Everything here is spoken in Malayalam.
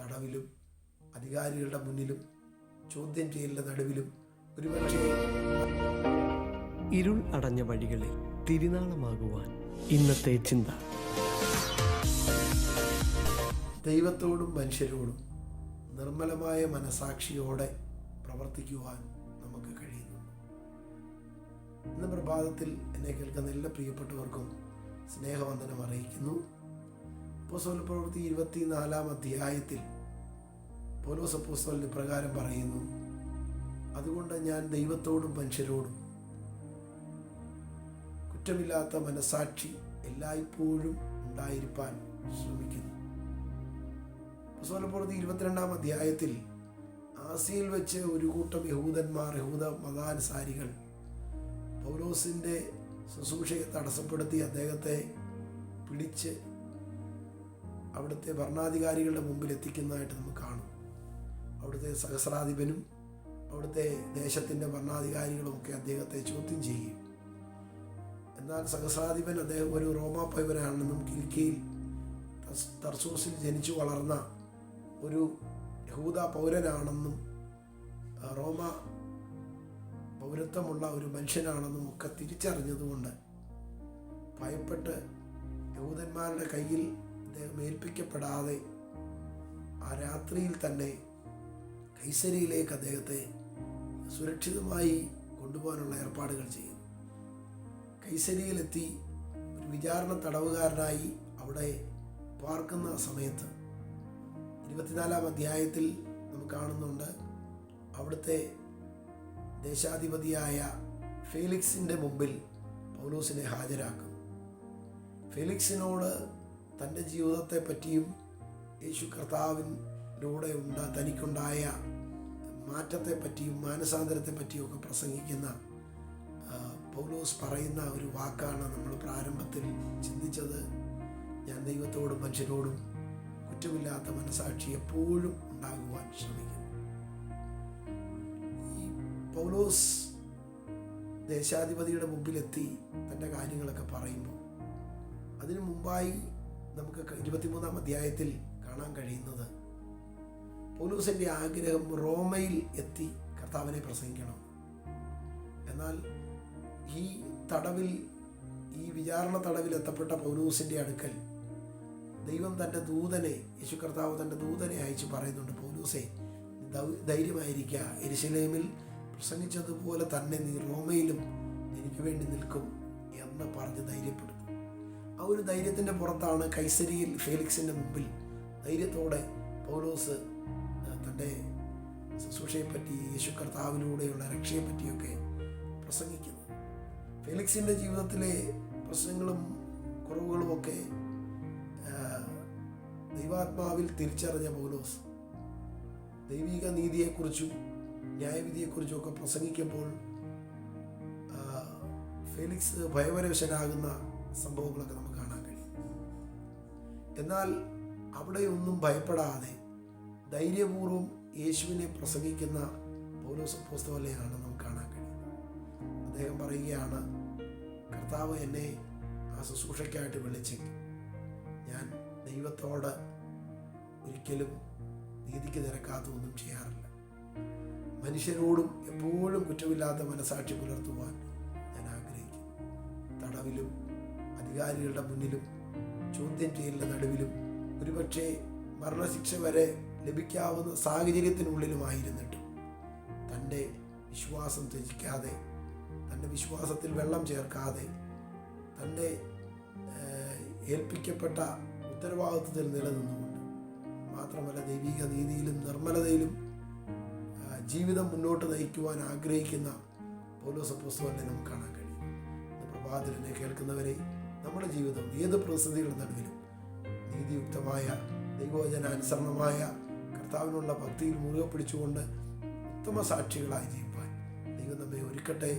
തടവിലും അധികാരികളുടെ മുന്നിലും ചോദ്യം ചെയ്യലിൻ്റെ നടുവിലും ഒരുപക്ഷെ ഇരുൾ അടഞ്ഞ വഴികളിൽ തിരുനാളമാകുവാൻ ഇന്നത്തെ ചിന്ത. ദൈവത്തോടും മനുഷ്യരോടും നിർമ്മലമായ മനസാക്ഷിയോടെ പ്രവർത്തിക്കുവാൻ നമുക്ക് കഴിയുന്നു. ഇന്ന് പ്രഭാതത്തിൽ എന്നെ കേൾക്കുന്ന എല്ലാ പ്രിയപ്പെട്ടവർക്കും സ്നേഹവന്ദനം അറിയിക്കുന്നു. അപ്പോസ്തലപ്രവൃത്തി 24 അധ്യായത്തിൽ പൗലോസ് അപ്പോസ്തലൻ ഇപ്രകാരം പറയുന്നു: അതുകൊണ്ട് ഞാൻ ദൈവത്തോടും മനുഷ്യരോടും കുറ്റമില്ലാത്ത മനസാക്ഷി എല്ലായ്പ്പോഴും ഉണ്ടായിരിക്കാൻ ശ്രമിക്കുന്നു. അപ്പോസ്തലപ്രവൃത്തി 22 അധ്യായത്തിൽ ആസിയയിൽ വെച്ച് ഒരു കൂട്ടം യഹൂദ മതാനുസാരികൾ പൗലോസിൻ്റെ ശുശ്രൂഷയെ തടസ്സപ്പെടുത്തി അദ്ദേഹത്തെ പിടിച്ച് അവിടുത്തെ ഭരണാധികാരികളുടെ മുമ്പിൽ എത്തിക്കുന്നതായിട്ട് നമുക്ക് കാണും. അവിടുത്തെ സഹസ്രാധിപനും അവിടുത്തെ ദേശത്തിൻ്റെ ഭരണാധികാരികളുമൊക്കെ അദ്ദേഹത്തെ ചോദ്യം ചെയ്യും. എന്നാൽ സഹസ്രാധിപൻ അദ്ദേഹം ഒരു റോമാ പൗരനാണെന്നും കിലിക്കിയിൽ തർസൂസിൽ ജനിച്ചു വളർന്ന ഒരു യഹൂദ പൗരനാണെന്നും റോമ പൗരത്വമുള്ള ഒരു മനുഷ്യനാണെന്നും ഒക്കെ തിരിച്ചറിഞ്ഞതുകൊണ്ട് ഭയപ്പെട്ട് യഹൂദന്മാരുടെ കയ്യിൽ അദ്ദേഹം ഏൽപ്പിക്കപ്പെടാതെ ആ രാത്രിയിൽ തന്നെ കൈസരിയിലേക്ക് അദ്ദേഹത്തെ സുരക്ഷിതമായി കൊണ്ടുപോകാനുള്ള ഏർപ്പാടുകൾ ചെയ്യുന്നു. കൈസരിയിലെത്തി ഒരു വിചാരണ തടവുകാരനായി അവിടെ പാർക്കുന്ന സമയത്ത് 24 അധ്യായത്തിൽ നമുക്ക് കാണുന്നുണ്ട്, അവിടുത്തെ ദേശാധിപതിയായ ഫേലിക്സിൻ്റെ മുമ്പിൽ പൗലോസിനെ ഹാജരാക്കും. ഫേലിക്സിനോട് തൻ്റെ ജീവിതത്തെ പറ്റിയും യേശു കർത്താവിലൂടെ തനിക്കുണ്ടായ മാറ്റത്തെ പറ്റിയും മാനസാന്തരത്തെ പറ്റിയും ഒക്കെ പ്രസംഗിക്കുന്ന പൗലോസ് പറയുന്ന ഒരു വാക്കാണ് നമ്മൾ പ്രാരംഭത്തിൽ ചിന്തിച്ചത്: ഞാൻ ദൈവത്തോടും മനുഷ്യരോടും കുറ്റമില്ലാത്ത മനസാക്ഷി എപ്പോഴും ഉണ്ടാകുവാൻ ശ്രമിക്കുന്നു. ഈ പൗലോസ് ദേശാധിപതിയുടെ മുമ്പിലെത്തി തൻ്റെ കാര്യങ്ങളൊക്കെ പറയുമ്പോൾ അതിനു മുമ്പായി നമുക്ക് 23 അധ്യായത്തിൽ കാണാൻ കഴിയുന്നത് പൗലോസിൻ്റെ ആഗ്രഹം റോമയിൽ എത്തി കർത്താവിനെ പ്രസംഗിക്കണം. എന്നാൽ ഈ വിചാരണ തടവിൽ എത്തപ്പെട്ട പൗലോസിൻ്റെ അടുക്കൽ ദൈവം തൻ്റെ ദൂതനെ, യേശു കർത്താവ് തൻ്റെ ദൂതനെ അയച്ച് പറയുന്നുണ്ട്: പൗലോസേ, ധൈര്യമായിരിക്കുക, യെരുശലേമിൽ പ്രസംഗിച്ചതുപോലെ തന്നെ നീ റോമയിലും എനിക്ക് വേണ്ടി നിൽക്കും എന്ന് പറഞ്ഞ് ധൈര്യപ്പെടുത്തും. ആ ഒരു ധൈര്യത്തിൻ്റെ പുറത്താണ് കൈസരിയിൽ ഫേലിക്സിൻ്റെ മുമ്പിൽ ധൈര്യത്തോടെ പൗലോസ് തൻ്റെ ശുശ്രൂഷയെപ്പറ്റി, യേശു കർത്താവിലൂടെയുള്ള രക്ഷയെപ്പറ്റിയൊക്കെ പ്രസംഗിക്കുന്നത്. ഫേലിക്സിൻ്റെ ജീവിതത്തിലെ പ്രശ്നങ്ങളും കുറവുകളുമൊക്കെ ദൈവാത്മാവിൽ തിരിച്ചറിഞ്ഞ പൗലോസ് ദൈവിക നീതിയെക്കുറിച്ചും ന്യായവിധിയെക്കുറിച്ചും ഒക്കെ പ്രസംഗിക്കുമ്പോൾ ഫേലിക്സ് ഭയപരവശനാകുന്ന സംഭവങ്ങളൊക്കെ നമുക്ക് കാണാൻ കഴിയും. എന്നാൽ അവിടെയൊന്നും ഭയപ്പെടാതെ ധൈര്യപൂർവ്വം യേശുവിനെ പ്രസംഗിക്കുന്ന പൗലോസ് അപ്പോസ്തലനെയാണ് നമുക്ക് കാണാൻ കഴിയുന്നത്. അദ്ദേഹം പറയുകയാണ്: കർത്താവ് എന്നെ ആ ശുശ്രൂഷയ്ക്കായിട്ട് വിളിച്ചെങ്കിൽ ഞാൻ ദൈവത്തോട് ഒരിക്കലും നീതിക്ക് നിരക്കാത്തതൊന്നും ചെയ്യാറില്ല. മനുഷ്യരോടും എപ്പോഴും കുറ്റമില്ലാത്ത മനസാക്ഷി പുലർത്തുവാൻ ഞാൻ ആഗ്രഹിക്കുന്നു. തടവിലും അധികാരികളുടെ മുന്നിലും ചോദ്യം ചെയ്യലിൻ്റെ നടുവിലും ഒരുപക്ഷെ മരണശിക്ഷ വരെ ലഭിക്കാവുന്ന സാഹചര്യത്തിനുള്ളിലുമായിരുന്നിട്ടും തൻ്റെ വിശ്വാസം ത്യജിക്കാതെ, തൻ്റെ വിശ്വാസത്തിൽ വെള്ളം ചേർക്കാതെ, തൻ്റെ ഏൽപ്പിക്കപ്പെട്ട ഉത്തരവാദിത്വത്തിൽ നിലനിന്നുകൊണ്ട്, മാത്രമല്ല ദൈവിക നീതിയിലും നിർമ്മലതയിലും ജീവിതം മുന്നോട്ട് നയിക്കുവാൻ ആഗ്രഹിക്കുന്ന പൗലോസ് അപ്പോസ്തലനെ നമുക്ക് കാണാൻ കഴിയും. ഇന്ന് പ്രഭാതത്തിനെ കേൾക്കുന്നവരെ, നമ്മുടെ ജീവിതം ഏത് പ്രതിസന്ധികളുടെ നടുവിലും നീതിയുക്തമായ ദൈവവചനാനുസരണമായ കർത്താവിനുള്ള ഭക്തിയിൽ മുറുകെ പിടിച്ചുകൊണ്ട് ഉത്തമ സാക്ഷികളായി ജീവിപ്പാൻ ദൈവം നമ്മെ ഒരുക്കട്ടെ.